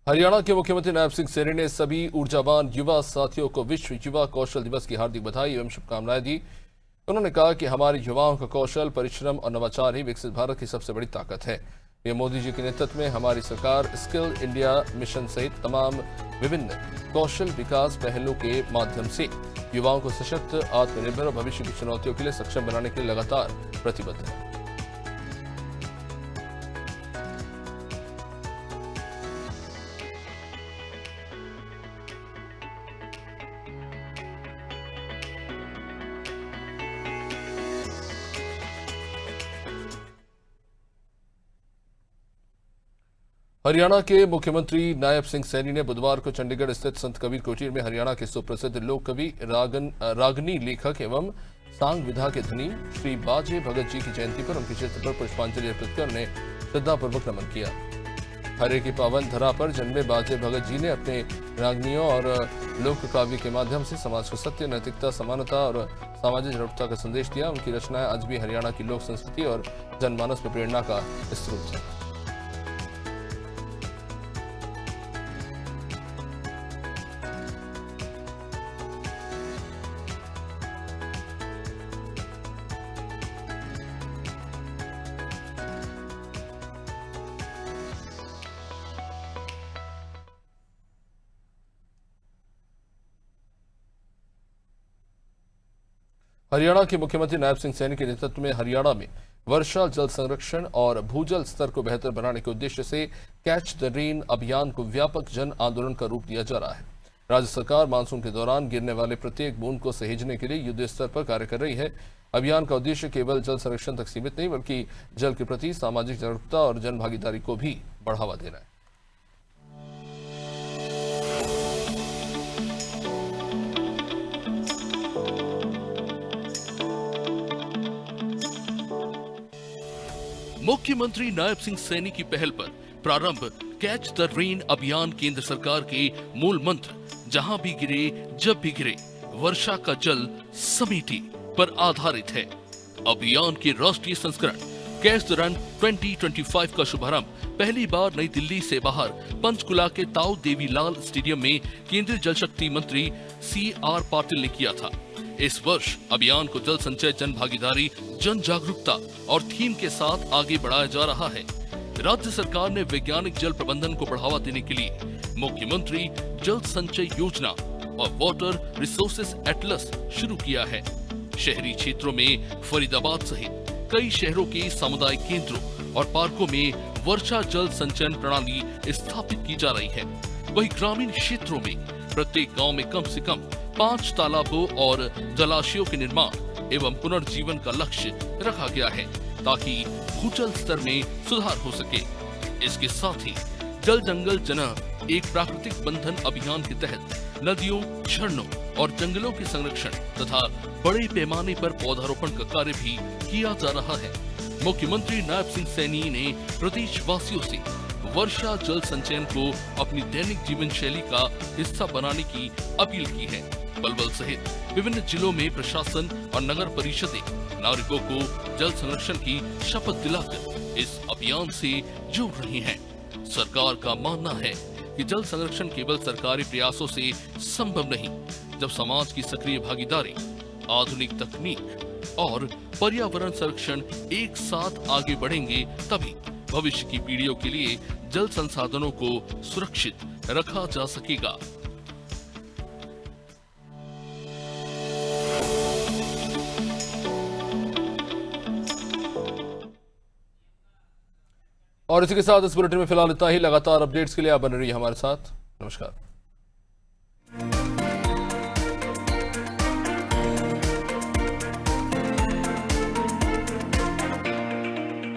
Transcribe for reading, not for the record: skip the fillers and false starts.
हरियाणा के मुख्यमंत्री नायब सिंह सैनी ने सभी ऊर्जावान युवा साथियों को विश्व युवा कौशल दिवस की हार्दिक बधाई एवं शुभकामनाएं दी। उन्होंने कहा कि हमारे युवाओं का कौशल, परिश्रम और नवाचार ही विकसित भारत की सबसे बड़ी ताकत है। ये मोदी जी के नेतृत्व में हमारी सरकार स्किल इंडिया मिशन सहित तमाम विभिन्न कौशल विकास पहलों के माध्यम से युवाओं को सशक्त, आत्मनिर्भर और भविष्य की चुनौतियों के लिए सक्षम बनाने के लिए लगातार प्रतिबद्ध है। हरियाणा के मुख्यमंत्री नायब सिंह सैनी ने बुधवार को चंडीगढ़ स्थित संत कबीर कोठीर में हरियाणा के सुप्रसिद्ध लोक कवि, रागनी लेखक एवं सांग विधा के धनी श्री बाजे भगत जी की जयंती पर उनके चित्र पर पुष्पांजलि अर्पित कर उन्हें श्रद्धापूर्वक नमन किया। हरे की पावन धरा पर जन्मे बाजे भगत जी ने अपने रागनियों और लोक काव्य के माध्यम से समाज को सत्य, नैतिकता, समानता और सामाजिक जागरूकता का संदेश दिया। उनकी रचनाएं आज भी हरियाणा की लोक संस्कृति और जनमानस में प्रेरणा का स्रोत है। हरियाणा के मुख्यमंत्री नायब सिंह सैनी के नेतृत्व में हरियाणा में वर्षा जल संरक्षण और भूजल स्तर को बेहतर बनाने के उद्देश्य से कैच द रेन अभियान को व्यापक जन आंदोलन का रूप दिया जा रहा है। राज्य सरकार मानसून के दौरान गिरने वाले प्रत्येक बूंद को सहेजने के लिए युद्ध स्तर पर कार्य कर रही है। अभियान का उद्देश्य केवल जल संरक्षण तक सीमित नहीं, बल्कि जल के प्रति सामाजिक जागरूकता और जन भागीदारी को भी बढ़ावा देना है। मुख्यमंत्री नायब सिंह सैनी की पहल पर प्रारंभ कैच द रेन अभियान केंद्र सरकार के मूल मंत्र जहां भी गिरे, जब भी गिरे, वर्षा का जल समेटे पर आधारित है। अभियान के राष्ट्रीय संस्करण कैच द रेन 2025 का शुभारंभ पहली बार नई दिल्ली से बाहर पंचकुला के ताऊ देवी लाल स्टेडियम में केंद्रीय जल शक्ति मंत्री CR पाटिल ने किया था। इस वर्ष अभियान को जल संचय, जन भागीदारी, जन जागरूकता और थीम के साथ आगे बढ़ाया जा रहा है। राज्य सरकार ने वैज्ञानिक जल प्रबंधन को बढ़ावा देने के लिए मुख्यमंत्री जल संचय योजना और वाटर रिसोर्सेस एटलस शुरू किया है। शहरी क्षेत्रों में फरीदाबाद सहित कई शहरों के सामुदायिक केंद्रों और पार्कों में वर्षा जल संचयन प्रणाली स्थापित की जा रही है। वहीं ग्रामीण क्षेत्रों में प्रत्येक गांव में कम से कम 5 तालाबों और जलाशयों के निर्माण एवं पुनर्जीवन का लक्ष्य रखा गया है ताकि भूजल स्तर में सुधार हो सके। इसके साथ ही जल जंगल जना एक प्राकृतिक बंधन अभियान के तहत नदियों, झरनों और जंगलों के संरक्षण तथा बड़े पैमाने पर पौधारोपण का कार्य भी किया जा रहा है। मुख्यमंत्री नायब सिंह सैनी ने प्रदेशवासियों से वर्षा जल संचयन को अपनी दैनिक जीवन शैली का हिस्सा बनाने की अपील की है। पलवल सहित विभिन्न जिलों में प्रशासन और नगर परिषदें नागरिकों को जल संरक्षण की शपथ दिलाकर इस अभियान से जोड़ रही हैं। सरकार का मानना है कि जल संरक्षण केवल सरकारी प्रयासों से संभव नहीं, जब समाज की सक्रिय भागीदारी, आधुनिक तकनीक और पर्यावरण संरक्षण एक साथ आगे बढ़ेंगे, तभी भविष्य की पीढ़ियों के लिए जल संसाधनों को सुरक्षित रखा जा सकेगा। और इसी के साथ इस बुलेटिन में फिलहाल इतना ही। लगातार अपडेट्स के लिए आप बने रहिए हमारे साथ। नमस्कार।